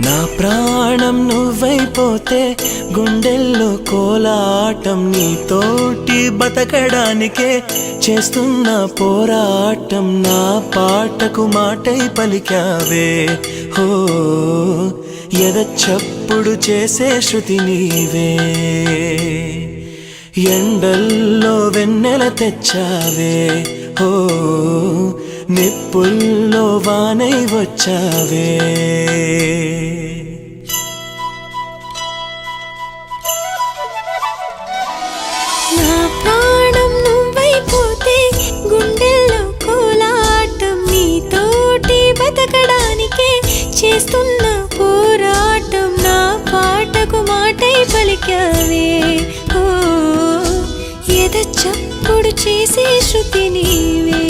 నా ప్రాణం నువ్వైపోతే గుండెల్లో కోలాటం నీతోటి బతకడానికే చేస్తున్న పోరాటం నా పాటకు మాటై పలికావే హో ఎద చప్పుడు చేసే శృతి నీవే ఎండల్లో వెన్నెల తెచ్చావే హో నిప్పుల్లో వానై వచ్చావే నా ప్రాణం నువ్వైపోతే గుండెల్లో కోలాటం నీతోటి బతకడానికే చేస్తున్న పోరాటం నా పాటకు మాటై పలికావే ఓ ఎద చప్పుడు చేసే శృతి నీవే